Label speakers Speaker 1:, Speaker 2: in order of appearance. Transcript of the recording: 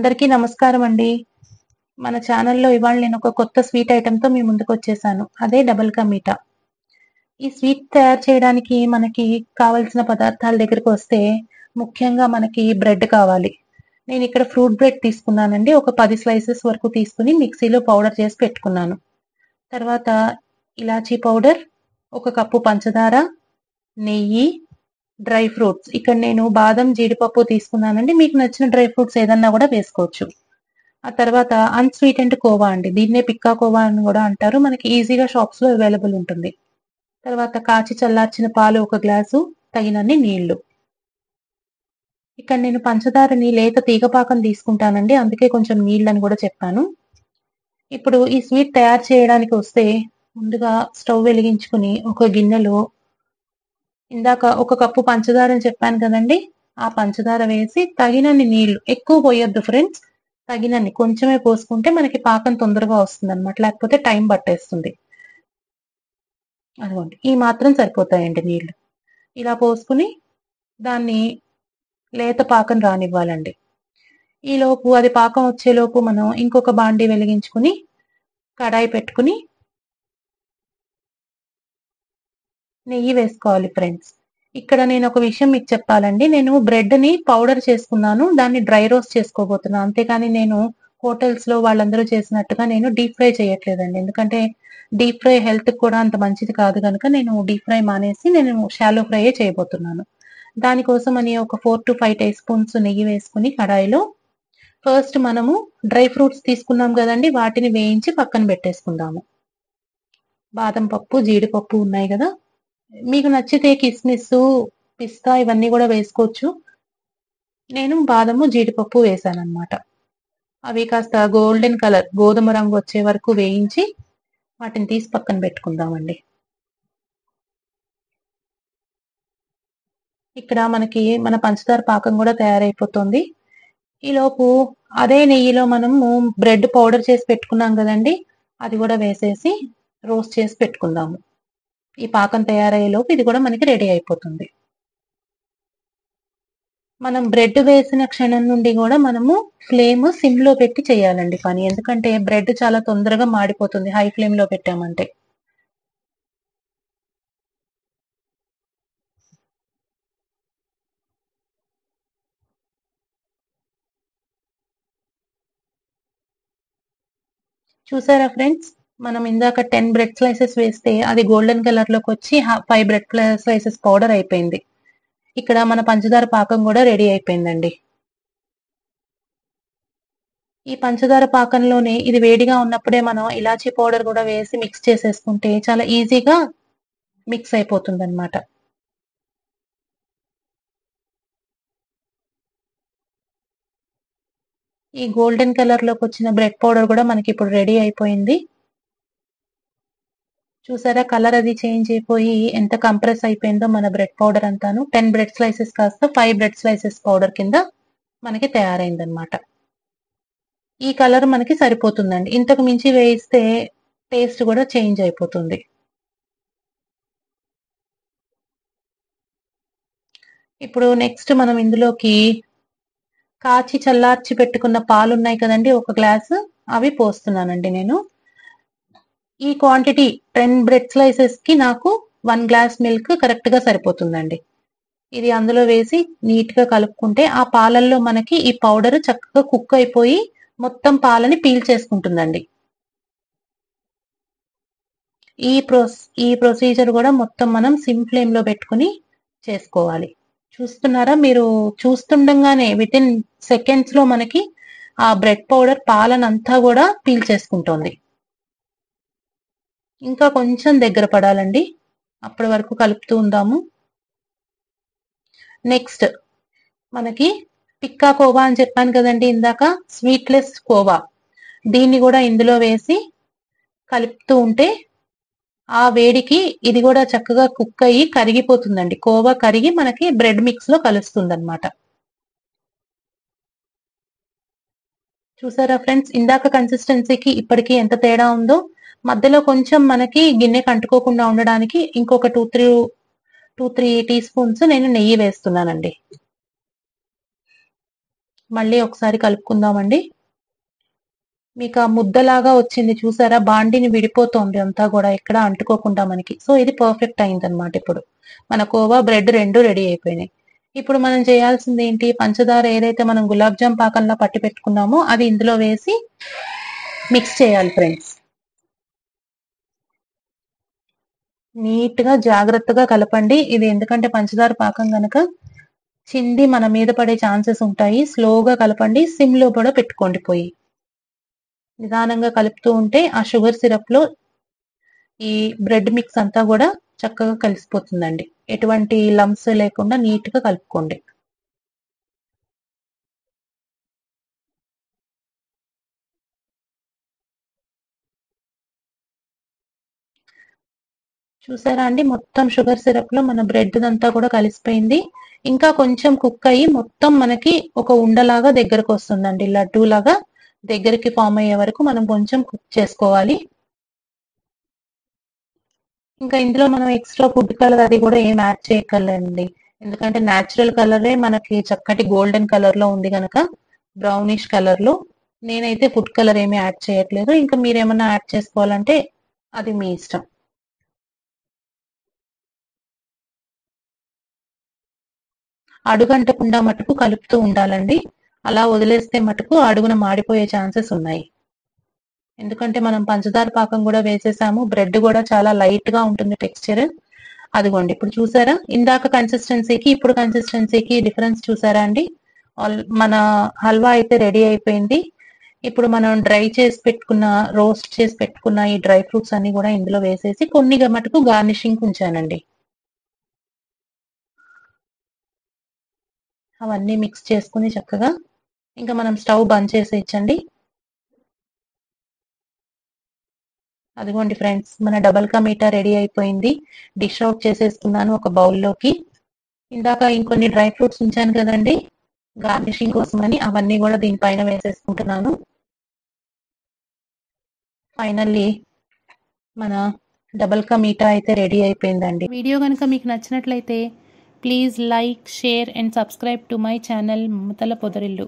Speaker 1: అందరికీ నమస్కారం అండి. మన ఛానల్‌లో ఇవాళ నేను ఒక కొత్త స్వీట్ ఐటెమ్‌తో మీ ముందుకొచ్చేసాను. అదే డబుల్ కా మీఠా. ఈ స్వీట్ తయారు చేయడానికి మనకి కావాల్సిన పదార్థాల దగ్గరకొస్తే ముఖ్యంగా మనకి బ్రెడ్ కావాలి. నేనిక్కడ ఫ్రూట్ బ్రెడ్ తీసుకున్నానండి. ఒక 10 స్లైసెస్ వరకు తీసుకొని మిక్సీలో పౌడర్ చేసి పెట్టుకున్నాను. తర్వాత ఇలాచీ పౌడర్, ఒక కప్పు పంచదార, నెయ్యి, డ్రై ఫ్రూట్స్. ఇక్కడ నేను బాదం, జీడిపప్పు తీసుకున్నానండి. మీకు నచ్చిన డ్రై ఫ్రూట్స్ ఏదన్నా గూడా వేసుకోవచ్చు. ఆ తర్వాత అన్‌స్వీటెండ్ కోవా అండి. దీన్నే పిక్కా కోవా అని గూడా అంటారు. మనకి ఈజీగా షాప్స్‌లో అవైలబుల్ ఉంటుంది. తర్వాత కాచి చల్లార్చిన పాలు ఒక గ్లాసు, తగినన్ని నీళ్లు. ఇక్కడ నేను పంచదారని లేత తీగ పాకం తీసుకుంటానండి. అందుకే కొంచెం నీళ్ళని గూడా చెప్పాను. ఇప్పుడు ఈ స్వీట్ తయారు చేయడానికి వస్తే ముందుగా స్టవ్ వెలిగించుకొని ఒక గిన్నెలో ఇందాక ఒక కప్పు పంచదారని చెప్పాను కదండీ! ఆ పంచదార వేసి తగినన్ని నీళ్లు, ఎక్కువ పోయొద్దు ఫ్రెండ్స్. తగినన్ని కొంచెమే పోసుకుంటే మనకి పాకం తొందరగా వస్తుందన్నమాట. లేకపోతే టైం పట్టేస్తుంది. అదిగోండి. ఈ మాత్రం సరిపోతాయండి నీళ్లు. ఇలా పోసుకొని దాన్ని లేత పాకం రానివ్వాలండి. ఈలోపు అది పాకం వచ్చేలోపు మనం ఇంకొక బాండీ వెలిగించుకొని కడాయి పెట్టుకొని నెయ్యి వేసుకోవాలి ఫ్రెండ్స్. ఇక్కడ నేను ఒక విషయం మీకు చెప్పాలండి. నేను బ్రెడ్‌ని పౌడర్ చేసుకున్నాను. దాన్ని డ్రై రోస్ట్ చేసుకోబోతున్నాను. అంతేకాని నేను హోటల్స్‌లో వాళ్ళందరూ చేసినట్టుగా నేను డీప్ ఫ్రై చేయట్లేదండి. ఎందుకంటే డీప్ ఫ్రై హెల్త్‌కి కూడా అంత మంచిది కాదు గనుక నేను డీప్ ఫ్రై మానేసి నేను షాలో ఫ్రైయే చేయబోతున్నాను. దానికోసమని ఒక 4-5 టీ స్పూన్స్ నెయ్యి వేసుకొని కడాయిలో ఫస్ట్ మనము డ్రై ఫ్రూట్స్ తీసుకున్నాం గదండీ! వాటిని వేయించి పక్కన పెట్టేసుకుందాము. బాదం పప్పు, జీడిపప్పు ఉన్నాయి గదా! మీకు నచ్చితే కిస్మిసు, పిస్తా ఇవన్నీ గూడా వేసుకోవచ్చు. నేను బాదము, జీడిపప్పు వేశానన్నమాట. అవి కాస్త గోల్డెన్ కలర్ గోధుమ రంగు వచ్చే వరకు వేయించి వాటిని తీసి పక్కన పెట్టుకుందామండి. ఇక్కడ మనకి మన పంచదార పాకం గూడా తయారైపోతుంది. ఈలోపు అదే నెయ్యిలో మనము బ్రెడ్ పౌడర్ చేసి పెట్టుకున్నాం గదండీ! అది గూడా వేసేసి రోస్ట్ చేసి పెట్టుకుందాము. ఈ పాకం తయారయ్యేలోపు ఇది గూడా మనకి రెడీ అయిపోతుంది. మనం బ్రెడ్ వేసిన క్షణం నుండి గూడా మనము ఫ్లేమ్ సిమ్‌లో పెట్టి చేయాలండి పని. ఎందుకంటే బ్రెడ్ చాలా తొందరగా మాడిపోతుంది హై ఫ్లేమ్‌లో పెట్టామంటే. చూసారా ఫ్రెండ్స్? మనం ఇందాక 10 బ్రెడ్ స్లైసెస్ వేస్తే అది గోల్డెన్ కలర్‌లోకొచ్చి 5 బ్రెడ్ స్లైసెస్ పౌడర్ అయిపోయింది. ఇక్కడ మన పంచదార పాకం గూడా రెడీ అయిపోయిందండి. ఈ పంచదార పాకంలోనే ఇది వేడిగా ఉన్నప్పుడే మనం ఇలాచీ పౌడర్ గూడా వేసి మిక్స్ చేసేసుకుంటే చాలా ఈజీగా మిక్స్ అయిపోతుందన్నమాట. ఈ గోల్డెన్ కలర్‌లోకొచ్చిన బ్రెడ్ పౌడర్ గూడా మనకిప్పుడు రెడీ అయిపోయింది. చూసారా కలర్ అది చేంజ్ అయిపోయి ఎంత కంప్రెస్ అయిపోయిందో మన బ్రెడ్ పౌడర్ అంతాను. 10 బ్రెడ్ స్లైసెస్ కాస్త 5 బ్రెడ్ స్లైసెస్ పౌడర్ కింద మనకి తయారైందన్నమాట. ఈ కలర్ మనకి సరిపోతుందండి. ఇంతకు మించి వేయిస్తే టేస్ట్ గూడా చేంజ్ అయిపోతుంది. ఇప్పుడు నెక్స్ట్ మనం ఇందులోకి కాచి చల్లార్చి పెట్టుకున్న పాలున్నాయి కదండీ! ఒక గ్లాసు అవి పోస్తున్నానండి నేను. ఈ క్వాంటిటీ 10 బ్రెడ్ స్లైసెస్‌కి నాకు 1 గ్లాస్ మిల్క్ కరెక్ట్‌గా సరిపోతుందండి. ఇది అందులో వేసి నీట్‌గా కలుపుకుంటే ఆ పాలల్లో మనకి ఈ పౌడర్ చక్కగా కుక్ అయిపోయి మొత్తం పాలని పీల్చేసుకుంటుందండి. ఈ ప్రొసీజర్ గూడా మొత్తం మనం సిమ్ ఫ్లేమ్‌లో పెట్టుకొని చేసుకోవాలి. చూస్తున్నారా? మీరు చూస్తుండంగానే వితిన్ సెకండ్స్‌లో మనకి ఆ బ్రెడ్ పౌడర్ పాలనంతా గూడా పీల్చేసుకుంటోంది. ఇంకా కొంచెం దగ్గర పడాలండి. అప్పటి వరకు కలుపుతూ ఉందాము. నెక్స్ట్ మనకి పిక్కా కోవా అని చెప్పాను కదండీ ఇందాక. స్వీట్‌లెస్ కోవా. దీన్ని గూడా ఇందులో వేసి కలుపుతూ ఉంటే ఆ వేడికి ఇది గూడా చక్కగా కుక్ అయ్యి కరిగిపోతుందండి. కోవా కరిగి మనకి బ్రెడ్ మిక్స్‌లో కలుస్తుందన్నమాట. చూసారా ఫ్రెండ్స్? ఇందాక కన్సిస్టెన్సీకి ఇప్పటికి ఎంత తేడా ఉందో. మధ్యలో కొంచెం మనకి గిన్నెకి అంటుకోకుండా ఉండడానికి ఇంకొక 2, 3 టీ స్పూన్స్ నేను నెయ్యి వేస్తున్నానండి. మళ్ళీ ఒకసారి కలుపుకుందామండి. మీకు ఆ ముద్దలాగా వచ్చింది చూసారా, బాండిని విడిపోతోంది అంతా కూడా ఎక్కడ అంటుకోకుండా మనకి. సో ఇది పర్ఫెక్ట్ అయిందనమాట. ఇప్పుడు మన కోవా బ్రెడ్ రెండు రెడీ అయిపోయినాయి. ఇప్పుడు మనం చేయాల్సింది ఏంటి, పంచదార ఏదైతే మనం గులాబ్ జామ్ పాకంలో పట్టి పెట్టుకున్నామో అది ఇందులో వేసి మిక్స్ చేయాలి ఫ్రెండ్స్. నీట్ గా జాగ్రత్తగా కలపండి. ఇది ఎందుకంటే పంచదార పాకం గనక చింది మన మీద పడే ఛాన్సెస్ ఉంటాయి. స్లోగా కలపండి, సిమ్ లో కూడా పెట్టుకోండి పొయ్యి. నిదానంగా కలుపుతూ ఉంటే ఆ షుగర్ సిరప్ లో ఈ బ్రెడ్ మిక్స్ అంతా కూడా చక్కగా కలిసిపోతుందండి. ఎటువంటి లంప్స్ లేకుండా నీట్ గా కలుపుకోండి. చూసారా అండి, మొత్తం షుగర్ సిరప్ లో మన బ్రెడ్ అంతా కూడా కలిసిపోయింది. ఇంకా కొంచెం కుక్ అయ్యి మొత్తం మనకి ఒక ఉండలాగా దగ్గరకు వస్తుందండి. లడ్డూ లాగా దగ్గరికి ఫామ్ అయ్యే వరకు మనం కొంచెం కుక్ చేసుకోవాలి. ఇంకా ఇందులో మనం ఎక్స్ట్రా ఫుడ్ కలర్ అది కూడా ఏం యాడ్ చేయక్కర్లేదండి. ఎందుకంటే న్యాచురల్ కలరే మనకి చక్కటి గోల్డెన్ కలర్ లో ఉంది కనుక, బ్రౌనిష్ కలర్ లో. నేనైతే ఫుడ్ కలర్ ఏమీ యాడ్ చేయట్లేదు. ఇంకా మీరేమన్నా యాడ్ చేసుకోవాలంటే అది మీ ఇష్టం. అడుగంటకుండా మటుకు కలుపుతూ ఉండాలండి. అలా వదిలేస్తే మటుకు అడుగున మాడిపోయే ఛాన్సెస్ ఉన్నాయి. ఎందుకంటే మనం పంచదార పాకం కూడా వేసేసాము. బ్రెడ్ కూడా చాలా లైట్ గా ఉంటుంది టెక్స్చర్. అదిగోండి ఇప్పుడు చూసారా, ఇందాక కన్సిస్టెన్సీకి ఇప్పుడు కన్సిస్టెన్సీకి డిఫరెన్స్ చూసారా అండి. మన హల్వా అయితే రెడీ అయిపోయింది. ఇప్పుడు మనం డ్రై చేసి పెట్టుకున్న, రోస్ట్ చేసి పెట్టుకున్న ఈ డ్రై ఫ్రూట్స్ అన్ని కూడా ఇందులో వేసేసి కొన్నిగా మటుకు గార్నిషింగ్ ఉంచానండి. అవన్నీ మిక్స్ చేసుకుని చక్కగా ఇంకా మనం స్టవ్ బంద్ చేసేయచ్చండి. అదిగోండి ఫ్రెండ్స్, మన డబల్ కా మీఠా రెడీ అయిపోయింది. డిష్ అవుట్ చేసేసుకున్నాను ఒక బౌల్లోకి. ఇందాక ఇంకొన్ని డ్రై ఫ్రూట్స్ ఉంచాను కదండి గార్నిషింగ్ కోసమని, అవన్నీ కూడా దీనిపైన వేసేసుకుంటున్నాను. ఫైనల్లీ మన డబల్ కా మీఠా అయితే రెడీ అయిపోయిందండి. వీడియో కనుక మీకు నచ్చినట్లయితే please like, share and subscribe to my channel Mamathala పొదరిల్లు.